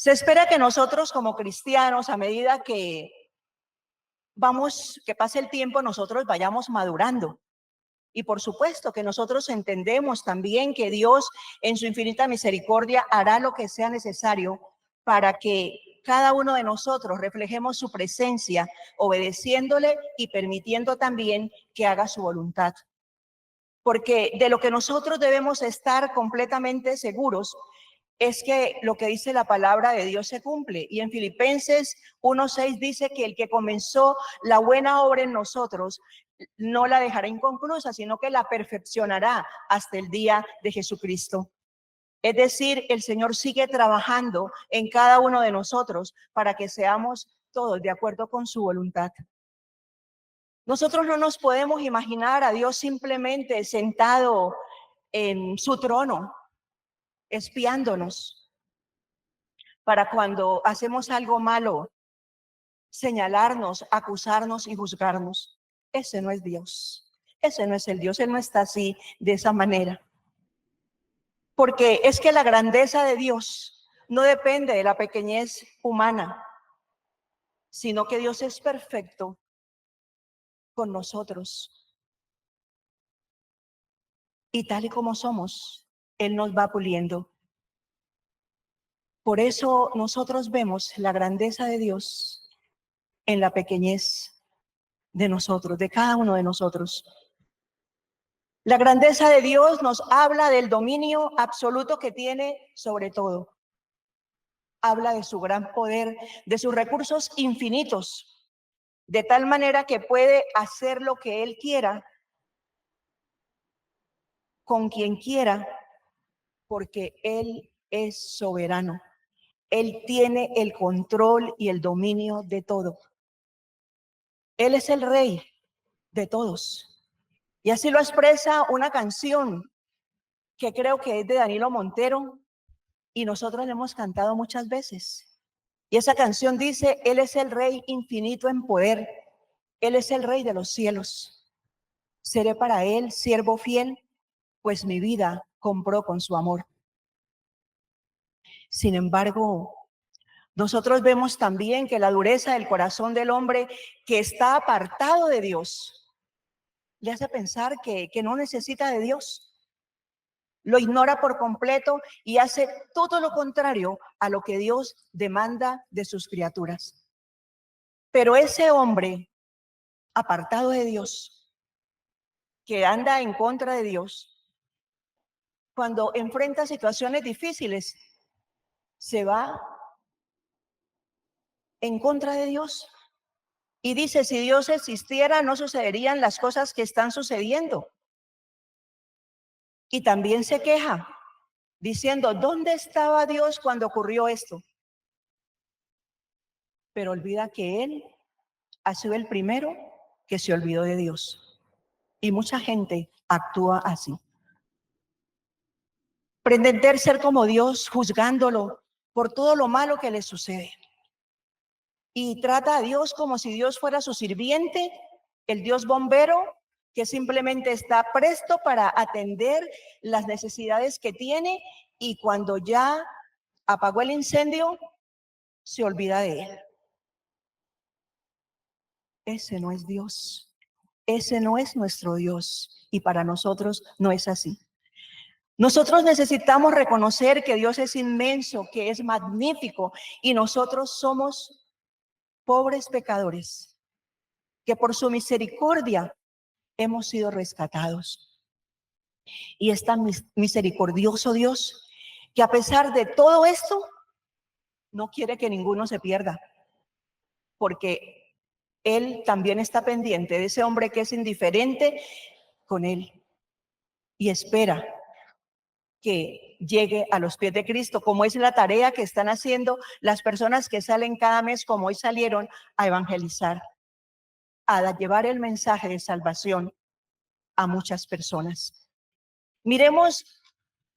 Se espera que nosotros como cristianos, a medida que pase el tiempo, nosotros vayamos madurando. Y por supuesto que nosotros entendemos también que Dios en su infinita misericordia hará lo que sea necesario para que cada uno de nosotros reflejemos su presencia, obedeciéndole y permitiendo también que haga su voluntad. Porque de lo que nosotros debemos estar completamente seguros es que lo que dice la palabra de Dios se cumple. Y en Filipenses 1:6 dice que el que comenzó la buena obra en nosotros no la dejará inconclusa, sino que la perfeccionará hasta el día de Jesucristo. Es decir, el Señor sigue trabajando en cada uno de nosotros para que seamos todos de acuerdo con su voluntad. Nosotros no nos podemos imaginar a Dios simplemente sentado en su trono, espiándonos, para cuando hacemos algo malo, señalarnos, acusarnos y juzgarnos. Ese no es Dios. Ese no es el Dios. Él no está así, de esa manera. Porque es que la grandeza de Dios no depende de la pequeñez humana, sino que Dios es perfecto con nosotros. Y tal y como somos, Él nos va puliendo. Por eso nosotros vemos la grandeza de Dios en la pequeñez de nosotros, de cada uno de nosotros. La grandeza de Dios nos habla del dominio absoluto que tiene sobre todo. Habla de su gran poder, de sus recursos infinitos, de tal manera que puede hacer lo que Él quiera, con quien quiera, porque Él es soberano. Él tiene el control y el dominio de todo. Él es el rey de todos. Y así lo expresa una canción que creo que es de Danilo Montero y nosotros le hemos cantado muchas veces. Y esa canción dice: Él es el rey infinito en poder. Él es el rey de los cielos. Seré para Él siervo fiel, pues mi vida compró con su amor. Sin embargo, nosotros vemos también que la dureza del corazón del hombre que está apartado de Dios le hace pensar que no necesita de Dios. Lo ignora por completo y hace todo lo contrario a lo que Dios demanda de sus criaturas. Pero ese hombre apartado de Dios, que anda en contra de Dios, cuando enfrenta situaciones difíciles, se va en contra de Dios y dice: si Dios existiera, no sucederían las cosas que están sucediendo. Y también se queja, diciendo: ¿dónde estaba Dios cuando ocurrió esto? Pero olvida que Él ha sido el primero que se olvidó de Dios. Y mucha gente actúa así. Pretender ser como Dios, juzgándolo por todo lo malo que le sucede. Y trata a Dios como si Dios fuera su sirviente, el Dios bombero, que simplemente está presto para atender las necesidades que tiene, y cuando ya apagó el incendio, se olvida de él. Ese no es Dios. Ese no es nuestro Dios, y para nosotros no es así. Nosotros necesitamos reconocer que Dios es inmenso, que es magnífico, y nosotros somos pobres pecadores, que por su misericordia hemos sido rescatados. Y es tan misericordioso Dios que a pesar de todo esto, no quiere que ninguno se pierda, porque Él también está pendiente de ese hombre que es indiferente con Él y espera que llegue a los pies de Cristo, como es la tarea que están haciendo las personas que salen cada mes, como hoy salieron, a evangelizar, a llevar el mensaje de salvación a muchas personas. Miremos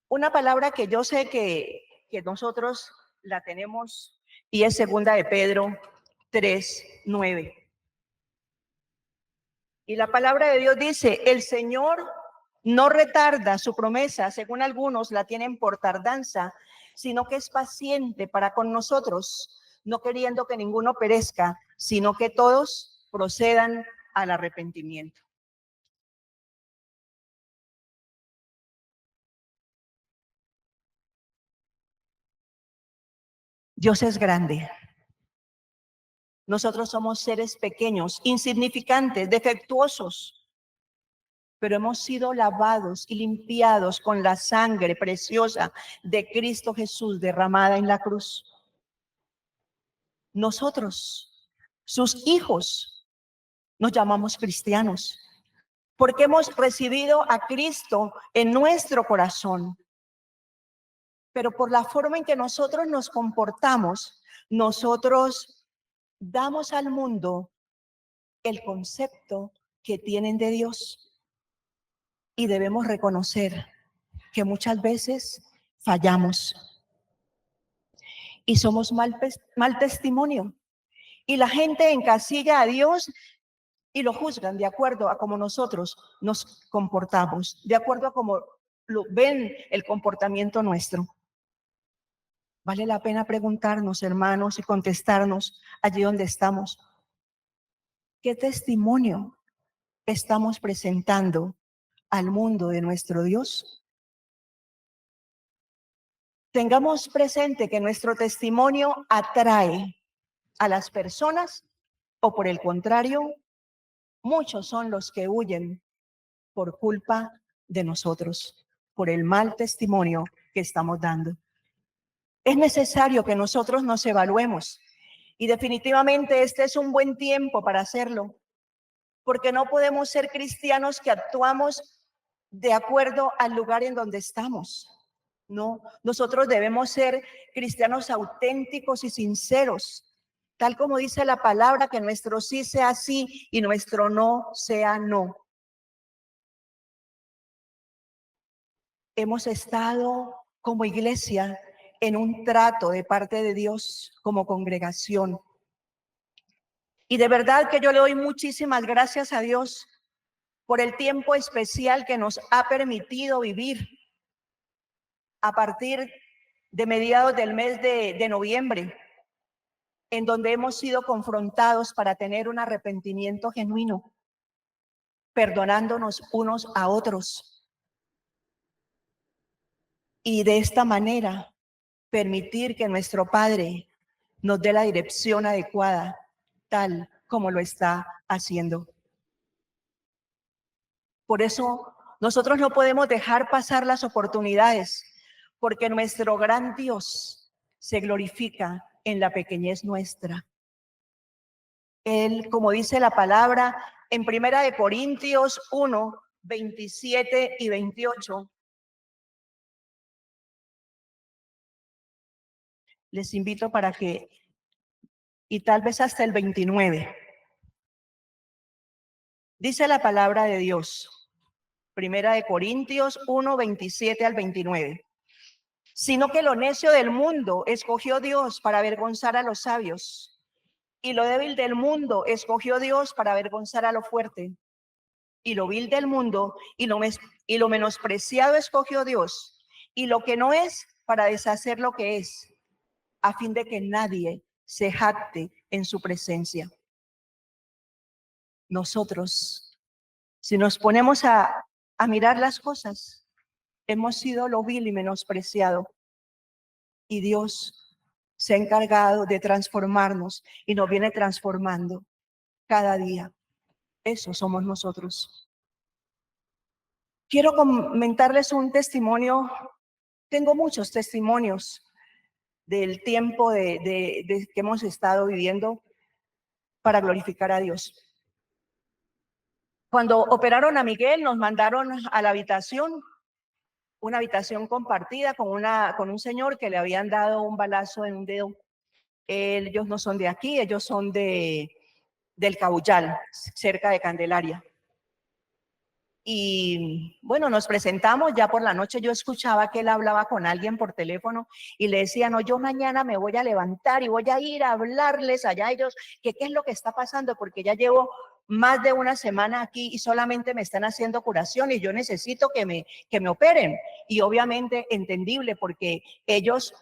una palabra que yo sé que nosotros la tenemos, y es segunda de Pedro 3:9. Y la palabra de Dios dice: el Señor no retarda su promesa, según algunos la tienen por tardanza, sino que es paciente para con nosotros, no queriendo que ninguno perezca, sino que todos procedan al arrepentimiento. Dios es grande. Nosotros somos seres pequeños, insignificantes, defectuosos, pero hemos sido lavados y limpiados con la sangre preciosa de Cristo Jesús derramada en la cruz. Nosotros, sus hijos, nos llamamos cristianos, porque hemos recibido a Cristo en nuestro corazón. Pero por la forma en que nosotros nos comportamos, nosotros damos al mundo el concepto que tienen de Dios. Y debemos reconocer que muchas veces fallamos y somos mal testimonio. Y la gente encasilla a Dios y lo juzgan de acuerdo a cómo nosotros nos comportamos, de acuerdo a cómo lo ven el comportamiento nuestro. Vale la pena preguntarnos, hermanos, y contestarnos allí donde estamos. ¿Qué testimonio estamos presentando al mundo de nuestro Dios? Tengamos presente que nuestro testimonio atrae a las personas o por el contrario, muchos son los que huyen por culpa de nosotros, por el mal testimonio que estamos dando. Es necesario que nosotros nos evaluemos y definitivamente este es un buen tiempo para hacerlo, porque no podemos ser cristianos que actuamos de acuerdo al lugar en donde estamos. No, nosotros debemos ser cristianos auténticos y sinceros, tal como dice la palabra, que nuestro sí sea sí y nuestro no sea no. Hemos estado como iglesia en un trato de parte de Dios como congregación. Y de verdad que yo le doy muchísimas gracias a Dios por el tiempo especial que nos ha permitido vivir a partir de mediados del mes de noviembre, en donde hemos sido confrontados para tener un arrepentimiento genuino, perdonándonos unos a otros. Y de esta manera permitir que nuestro Padre nos dé la dirección adecuada, tal como lo está haciendo. Por eso nosotros no podemos dejar pasar las oportunidades, porque nuestro gran Dios se glorifica en la pequeñez nuestra. Él, como dice la palabra en 1 Corintios 1, 27 y 28, les invito para que, y tal vez hasta el 29, dice la palabra de Dios, 1 Corintios 1, 27 al 29. Sino que lo necio del mundo escogió Dios para avergonzar a los sabios, y lo débil del mundo escogió Dios para avergonzar a lo fuerte, y lo vil del mundo y lo menospreciado escogió Dios, y lo que no es para deshacer lo que es, a fin de que nadie se jacte en su presencia. Nosotros, si nos ponemos a mirar las cosas, hemos sido lo vil y menospreciado, y Dios se ha encargado de transformarnos y nos viene transformando cada día. Eso somos nosotros. Quiero comentarles un testimonio. Tengo muchos testimonios del tiempo que hemos estado viviendo para glorificar a Dios. Cuando operaron a Miguel, nos mandaron a la habitación, una habitación compartida con un señor que le habían dado un balazo en un dedo. Ellos no son de aquí, ellos son del Cabullal, cerca de Candelaria. Y bueno, nos presentamos, ya por la noche yo escuchaba que él hablaba con alguien por teléfono y le decía, no, yo mañana me voy a levantar y voy a ir a hablarles allá a ellos, que qué es lo que está pasando, porque ya llevo más de una semana aquí y solamente me están haciendo curación y yo necesito que me operen. Y obviamente entendible, porque ellos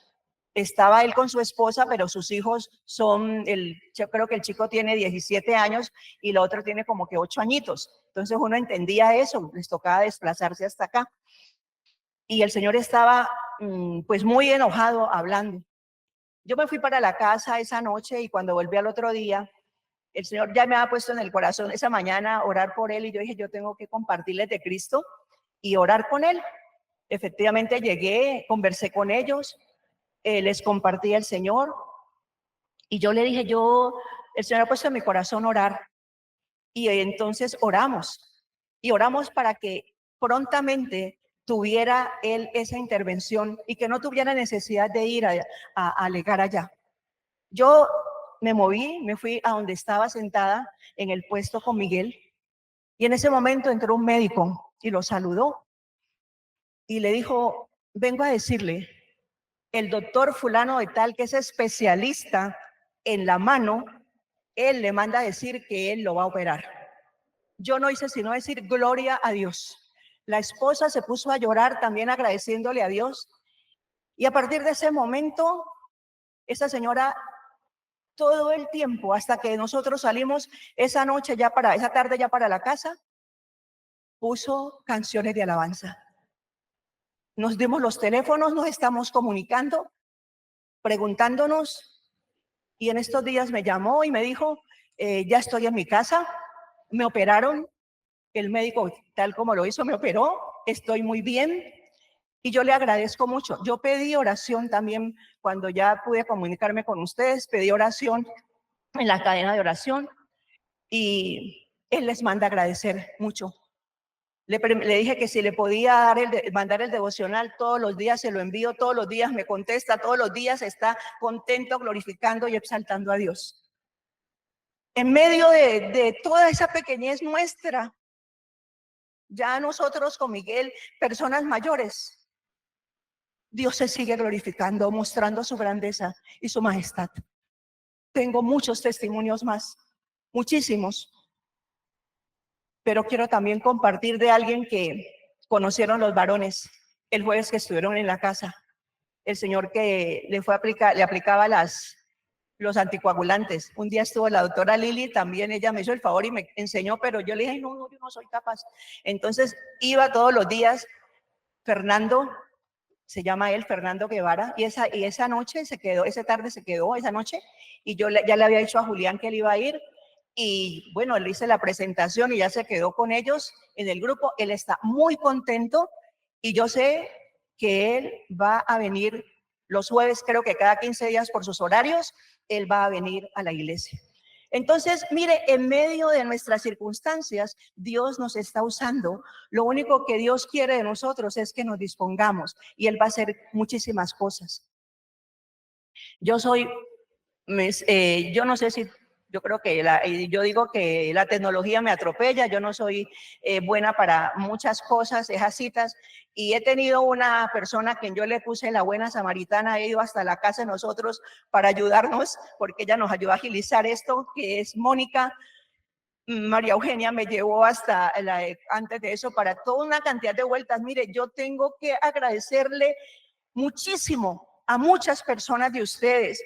Estaba él con su esposa, pero sus hijos son, yo creo que el chico tiene 17 años y el otro tiene como que 8 añitos. Entonces uno entendía eso, les tocaba desplazarse hasta acá. Y el señor estaba pues muy enojado hablando. Yo me fui para la casa esa noche y cuando volví al otro día, el Señor ya me había puesto en el corazón esa mañana orar por él y yo dije, yo tengo que compartirles de Cristo y orar con él. Efectivamente llegué, conversé con ellos, les compartí el Señor y yo le dije, el Señor ha puesto en mi corazón orar y entonces oramos y oramos para que prontamente tuviera él esa intervención y que no tuviera necesidad de ir a alegar allá. Yo me moví, me fui a donde estaba sentada en el puesto con Miguel y en ese momento entró un médico y lo saludó y le dijo, vengo a decirle, el doctor fulano de tal que es especialista en la mano, él le manda a decir que él lo va a operar. Yo no hice sino decir gloria a Dios. La esposa se puso a llorar también agradeciéndole a Dios y a partir de ese momento, esa señora todo el tiempo hasta que nosotros salimos esa noche esa tarde ya para la casa, puso canciones de alabanza. Nos dimos los teléfonos, nos estamos comunicando, preguntándonos y en estos días me llamó y me dijo, ya estoy en mi casa, me operaron, el médico tal como lo hizo me operó, estoy muy bien y yo le agradezco mucho. Yo pedí oración también cuando ya pude comunicarme con ustedes, pedí oración en la cadena de oración y él les manda agradecer mucho. Le dije que si le podía mandar el devocional todos los días, se lo envío todos los días, me contesta todos los días, está contento, glorificando y exaltando a Dios. En medio de toda esa pequeñez nuestra, ya nosotros con Miguel, personas mayores, Dios se sigue glorificando, mostrando su grandeza y su majestad. Tengo muchos testimonios más, muchísimos, pero quiero también compartir de alguien que conocieron los varones el jueves que estuvieron en la casa. El señor que le aplicaba los anticoagulantes. Un día estuvo la doctora Lili, también ella me hizo el favor y me enseñó, pero yo le dije, no, yo no soy capaz. Entonces iba todos los días, Fernando, se llama él Fernando Guevara, y esa noche se quedó, esa tarde se quedó, esa noche, y yo ya le había dicho a Julián que él iba a ir, y bueno, le hice la presentación y ya se quedó con ellos en el grupo. Él está muy contento y yo sé que él va a venir los jueves, creo que cada 15 días por sus horarios, él va a venir a la iglesia. Entonces, mire, en medio de nuestras circunstancias, Dios nos está usando. Lo único que Dios quiere de nosotros es que nos dispongamos y Él va a hacer muchísimas cosas. Yo soy yo no sé si, yo creo que yo digo que la tecnología me atropella, yo no soy buena para muchas cosas, esas citas, y he tenido una persona que yo le puse la buena samaritana, he ido hasta la casa de nosotros para ayudarnos, porque ella nos ayudó a agilizar esto, que es Mónica. María Eugenia me llevó hasta antes de eso para toda una cantidad de vueltas. Mire, yo tengo que agradecerle muchísimo a muchas personas de ustedes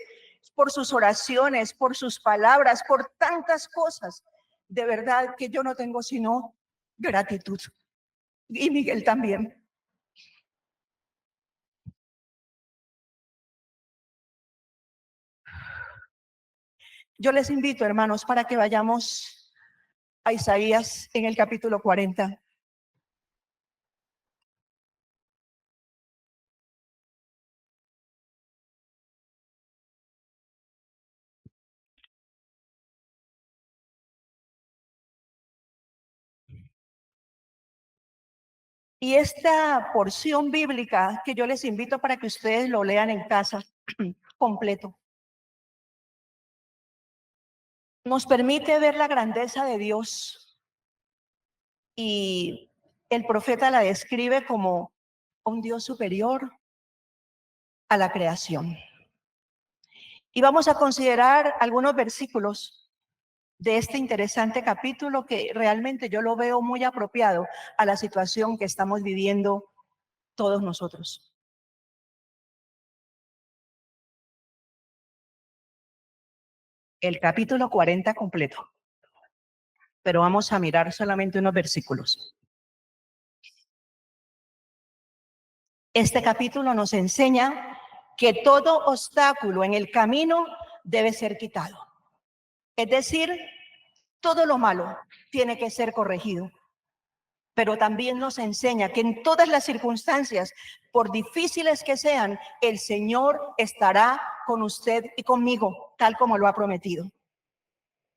por sus oraciones, por sus palabras, por tantas cosas. De verdad que yo no tengo sino gratitud. Y Miguel también. Yo les invito, hermanos, para que vayamos a Isaías en el capítulo 40. Y esta porción bíblica que yo les invito para que ustedes lo lean en casa completo, nos permite ver la grandeza de Dios y el profeta la describe como un Dios superior a la creación. Y vamos a considerar algunos versículos de este interesante capítulo que realmente yo lo veo muy apropiado a la situación que estamos viviendo todos nosotros. el capítulo 40 completo, pero vamos a mirar solamente unos versículos. Este capítulo nos enseña que todo obstáculo en el camino debe ser quitado. Es decir, todo lo malo tiene que ser corregido. Pero también nos enseña que en todas las circunstancias, por difíciles que sean, el Señor estará con usted y conmigo, tal como lo ha prometido.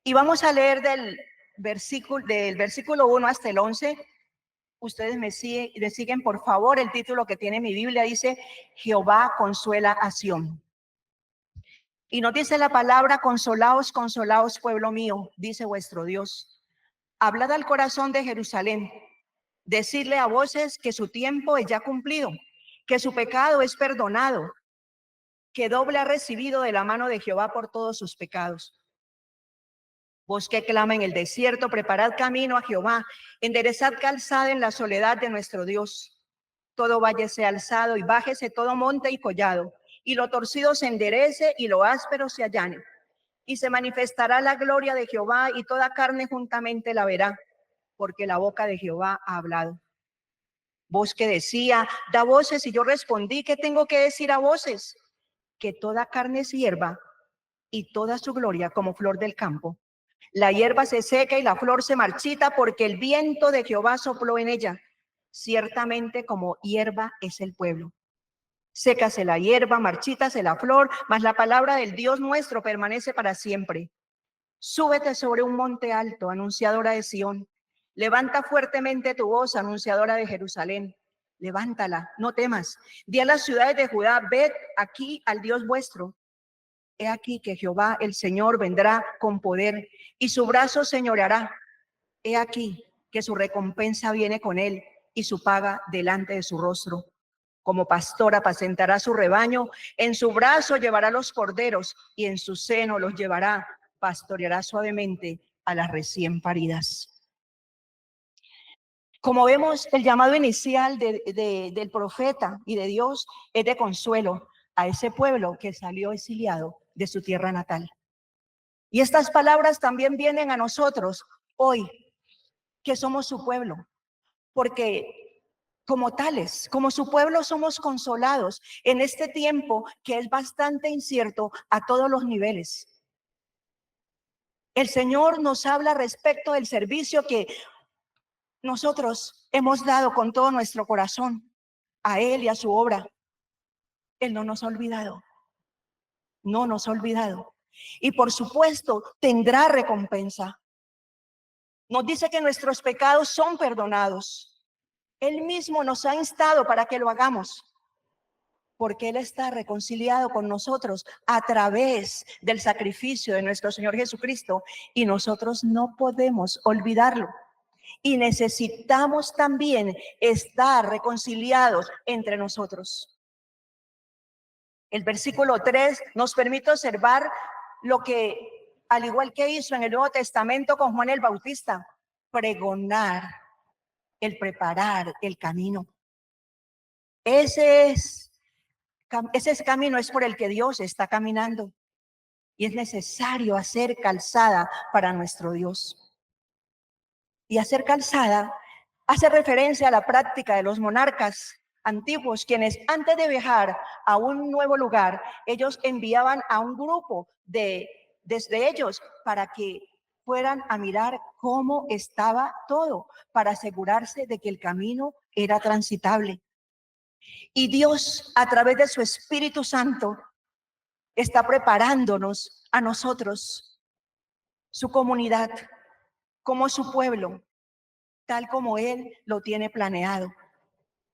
Y vamos a leer del versículo 1 hasta el 11. Ustedes me siguen, por favor. El título que tiene mi Biblia dice: Jehová consuela a Sión. Y nos dice la palabra: consolaos, consolaos, pueblo mío, dice vuestro Dios. Hablad al corazón de Jerusalén. Decirle a voces que su tiempo es ya cumplido, que su pecado es perdonado, que doble ha recibido de la mano de Jehová por todos sus pecados. Vos que clama en el desierto, preparad camino a Jehová, enderezad calzada en la soledad de nuestro Dios. Todo valle sea alzado y bájese todo monte y collado, y lo torcido se enderece y lo áspero se allane. Y se manifestará la gloria de Jehová y toda carne juntamente la verá, porque la boca de Jehová ha hablado. Voz que decía, da voces, y yo respondí, ¿qué tengo que decir a voces? Que toda carne es hierba y toda su gloria como flor del campo. La hierba se seca y la flor se marchita porque el viento de Jehová sopló en ella. Ciertamente como hierba es el pueblo. Sécase la hierba, marchítase la flor, mas la palabra del Dios nuestro permanece para siempre. Súbete sobre un monte alto, anunciadora de Sión. Levanta fuertemente tu voz, anunciadora de Jerusalén. Levántala, no temas. Di a las ciudades de Judá, ved aquí al Dios vuestro. He aquí que Jehová el Señor vendrá con poder y su brazo señoreará. He aquí que su recompensa viene con él y su paga delante de su rostro. Como pastor apacentará su rebaño, en su brazo llevará los corderos y en su seno los llevará, pastoreará suavemente a las recién paridas. Como vemos, el llamado inicial del profeta y de Dios es de consuelo a ese pueblo que salió exiliado de su tierra natal. Y estas palabras también vienen a nosotros hoy, que somos su pueblo, porque como tales, como su pueblo, somos consolados en este tiempo que es bastante incierto a todos los niveles. El Señor nos habla respecto del servicio que nosotros hemos dado con todo nuestro corazón a Él y a su obra. Él no nos ha olvidado, no nos ha olvidado. Y por supuesto tendrá recompensa. Nos dice que nuestros pecados son perdonados. Él mismo nos ha instado para que lo hagamos, porque Él está reconciliado con nosotros a través del sacrificio de nuestro Señor Jesucristo, y nosotros no podemos olvidarlo. Y necesitamos también estar reconciliados entre nosotros. El versículo 3 nos permite observar lo que, al igual que hizo en el Nuevo Testamento con Juan el Bautista, pregonar, el preparar el camino. Ese camino es por el que Dios está caminando, y es necesario hacer calzada para nuestro Dios. Y hacer calzada hace referencia a la práctica de los monarcas antiguos, quienes antes de viajar a un nuevo lugar, ellos enviaban a un grupo desde ellos para que fueran a mirar cómo estaba todo, para asegurarse de que el camino era transitable. Y Dios, a través de su Espíritu Santo, está preparándonos a nosotros, su comunidad, como su pueblo, tal como Él lo tiene planeado,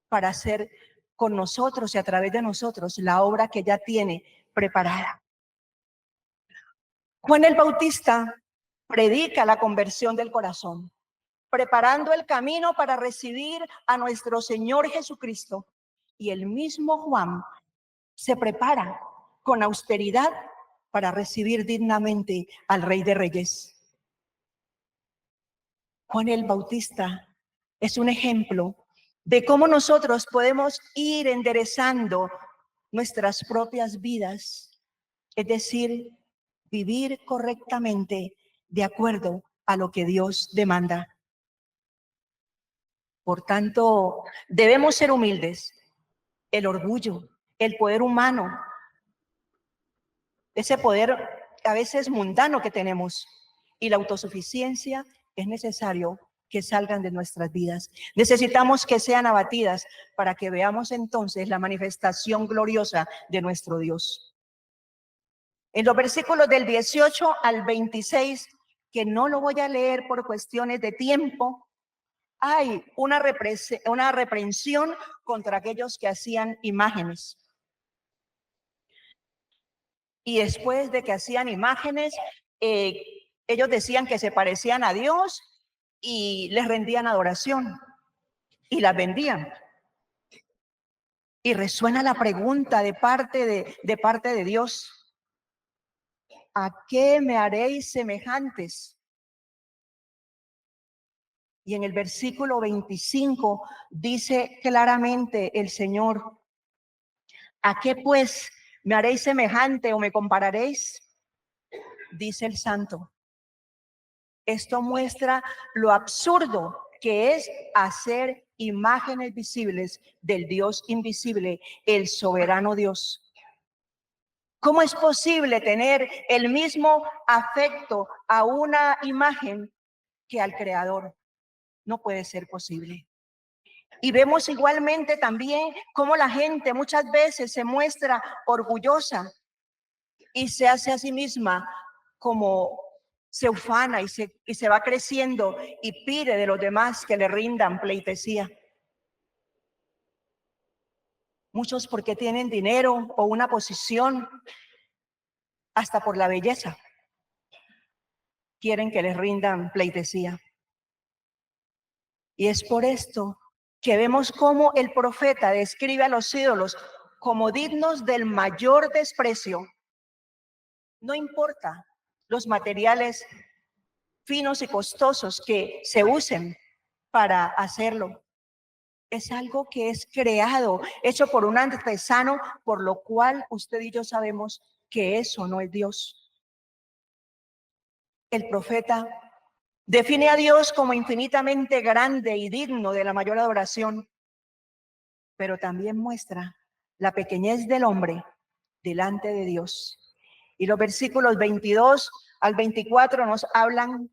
para hacer con nosotros y a través de nosotros la obra que ya tiene preparada. Juan el Bautista predica la conversión del corazón, preparando el camino para recibir a nuestro Señor Jesucristo. Y el mismo Juan se prepara con austeridad para recibir dignamente al Rey de Reyes. Juan el Bautista es un ejemplo de cómo nosotros podemos ir enderezando nuestras propias vidas, es decir, vivir correctamente de acuerdo a lo que Dios demanda. Por tanto, debemos ser humildes. El orgullo, el poder humano, ese poder a veces mundano que tenemos, y la autosuficiencia, es necesario que salgan de nuestras vidas. Necesitamos que sean abatidas para que veamos entonces la manifestación gloriosa de nuestro Dios. En los versículos del 18 al 26, que no lo voy a leer por cuestiones de tiempo, hay una reprensión contra aquellos que hacían imágenes. Y después de que hacían imágenes, ellos decían que se parecían a Dios y les rendían adoración y las vendían. Y resuena la pregunta de parte de Dios: ¿a qué me haréis semejantes? Y en el versículo 25 dice claramente el Señor: ¿a qué pues me haréis semejante o me compararéis? Dice el Santo. Esto muestra lo absurdo que es hacer imágenes visibles del Dios invisible, el soberano Dios. ¿Cómo es posible tener el mismo afecto a una imagen que al Creador? No puede ser posible. Y vemos igualmente también cómo la gente muchas veces se muestra orgullosa y se hace a sí misma como se ufana y se va creciendo y pide de los demás que le rindan pleitesía. Muchos porque tienen dinero o una posición, hasta por la belleza, quieren que les rindan pleitesía. Y es por esto que vemos cómo el profeta describe a los ídolos como dignos del mayor desprecio. No importa los materiales finos y costosos que se usen para hacerlo. Es algo que es creado, hecho por un artesano, por lo cual usted y yo sabemos que eso no es Dios. El profeta define a Dios como infinitamente grande y digno de la mayor adoración, pero también muestra la pequeñez del hombre delante de Dios. Y los versículos 22 al 24 nos hablan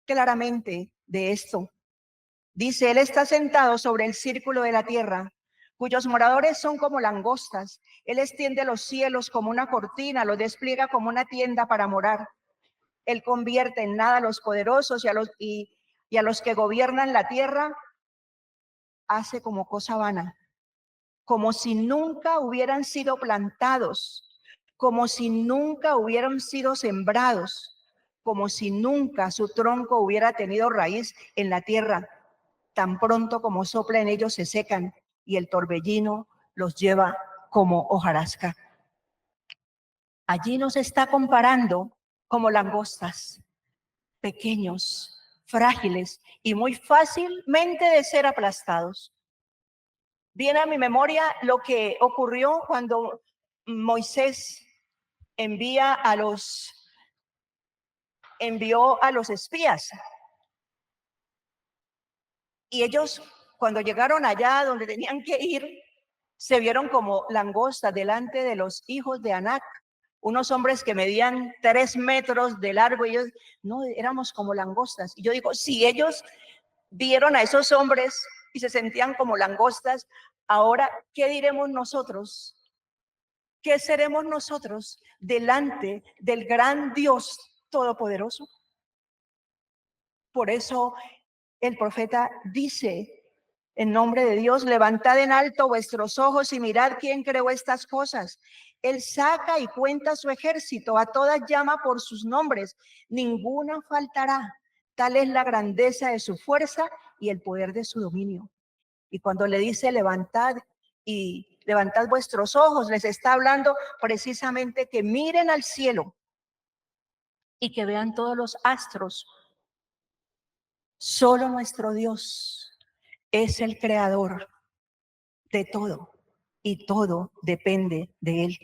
claramente de esto. Dice: Él está sentado sobre el círculo de la tierra, cuyos moradores son como langostas. Él extiende los cielos como una cortina, los despliega como una tienda para morar. Él convierte en nada a los poderosos y a los que gobiernan la tierra hace como cosa vana, como si nunca hubieran sido plantados, como si nunca hubieran sido sembrados, como si nunca su tronco hubiera tenido raíz en la tierra. Tan pronto como sopla en ellos se secan y el torbellino los lleva como hojarasca. Allí nos está comparando como langostas, pequeños, frágiles y muy fácilmente de ser aplastados. Viene a mi memoria lo que ocurrió cuando Moisés envió a los espías. Y ellos, cuando llegaron allá donde tenían que ir, se vieron como langostas delante de los hijos de Anac, unos hombres que medían 3 metros de largo. Y ellos, no, éramos como langostas. Y yo digo, si ellos vieron a esos hombres y se sentían como langostas, ahora, ¿qué diremos nosotros? ¿Qué seremos nosotros delante del gran Dios todopoderoso? Por eso el profeta dice: en nombre de Dios, levantad en alto vuestros ojos y mirad quién creó estas cosas. Él saca y cuenta su ejército, a todas llama por sus nombres, ninguna faltará. Tal es la grandeza de su fuerza y el poder de su dominio. Y cuando le dice levantad vuestros ojos, les está hablando precisamente que miren al cielo y que vean todos los astros. Solo nuestro Dios es el creador de todo y todo depende de Él.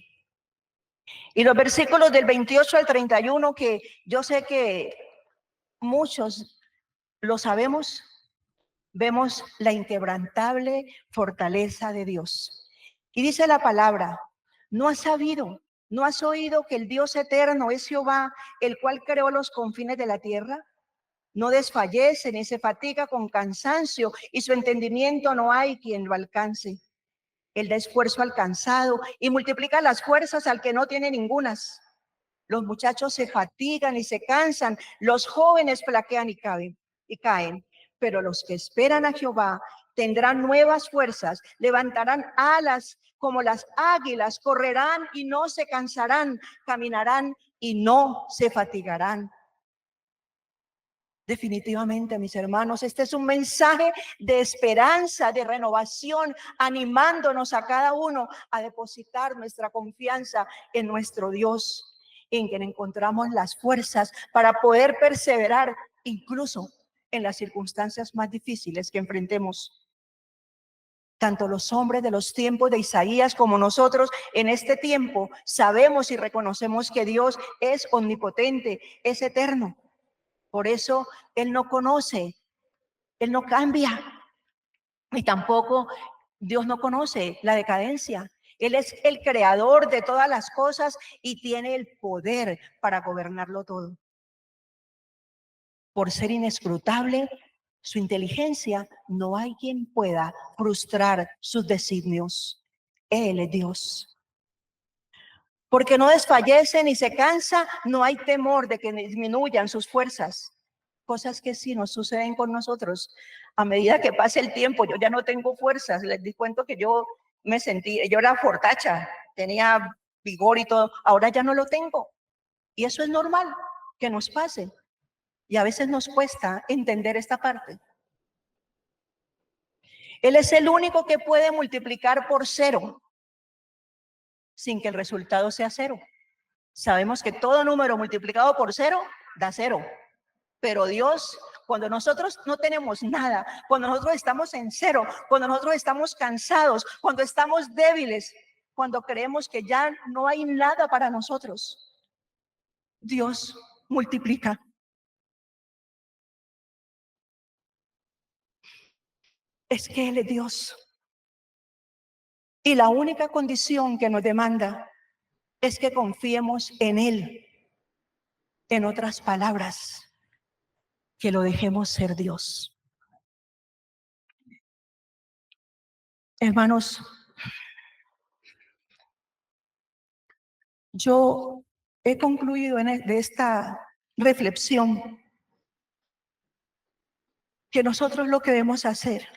Y los versículos del 28 al 31, que yo sé que muchos lo sabemos, vemos la inquebrantable fortaleza de Dios. Y dice la palabra, no has sabido, no has oído que el Dios eterno es Jehová, el cual creó los confines de la tierra. No desfallece ni se fatiga con cansancio, y su entendimiento no hay quien lo alcance. Él da esfuerzo al cansado y multiplica las fuerzas al que no tiene ningunas. Los muchachos se fatigan y se cansan, los jóvenes flaquean y caen, pero los que esperan a Jehová tendrán nuevas fuerzas, levantarán alas como las águilas, correrán y no se cansarán, caminarán y no se fatigarán. Definitivamente, mis hermanos, este es un mensaje de esperanza, de renovación, animándonos a cada uno a depositar nuestra confianza en nuestro Dios, en quien encontramos las fuerzas para poder perseverar incluso en las circunstancias más difíciles que enfrentemos. Tanto los hombres de los tiempos de Isaías como nosotros en este tiempo sabemos y reconocemos que Dios es omnipotente, es eterno. Por eso Él no conoce, Él no cambia, y tampoco Dios no conoce la decadencia. Él es el creador de todas las cosas y tiene el poder para gobernarlo todo. Por ser inescrutable su inteligencia, no hay quien pueda frustrar sus designios. Él es Dios. Porque no desfallece ni se cansa, no hay temor de que disminuyan sus fuerzas. Cosas que sí nos suceden con nosotros. A medida que pasa el tiempo, yo ya no tengo fuerzas. Les di cuento que yo yo era fortacha, tenía vigor y todo. Ahora ya no lo tengo. Y eso es normal que nos pase. Y a veces nos cuesta entender esta parte. Él es el único que puede multiplicar por 0 sin que el resultado sea 0. Sabemos que todo número multiplicado por 0 da 0. Pero Dios, cuando nosotros no tenemos nada, cuando nosotros estamos en 0, cuando nosotros estamos cansados, cuando estamos débiles, cuando creemos que ya no hay nada para nosotros, Dios multiplica. Es que Él es Dios. Y la única condición que nos demanda es que confiemos en Él. En otras palabras, que lo dejemos ser Dios. Hermanos, yo he concluido de esta reflexión que nosotros lo que debemos hacer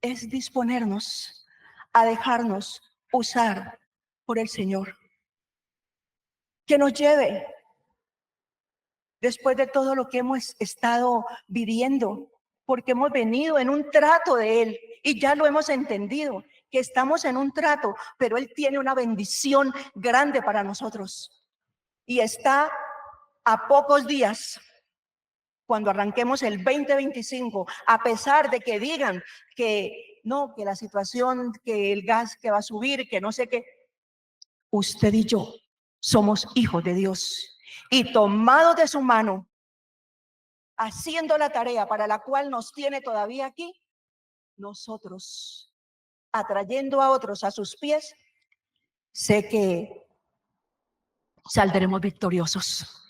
es disponernos a dejarnos usar por el Señor, que nos lleve después de todo lo que hemos estado viviendo, porque hemos venido en un trato de Él y ya lo hemos entendido, que estamos en un trato, pero Él tiene una bendición grande para nosotros y está a pocos días. Cuando arranquemos el 2025, a pesar de que digan que no, que la situación, que el gas que va a subir, que no sé qué, usted y yo somos hijos de Dios y tomados de su mano, haciendo la tarea para la cual nos tiene todavía aquí, nosotros atrayendo a otros a sus pies, sé que saldremos victoriosos.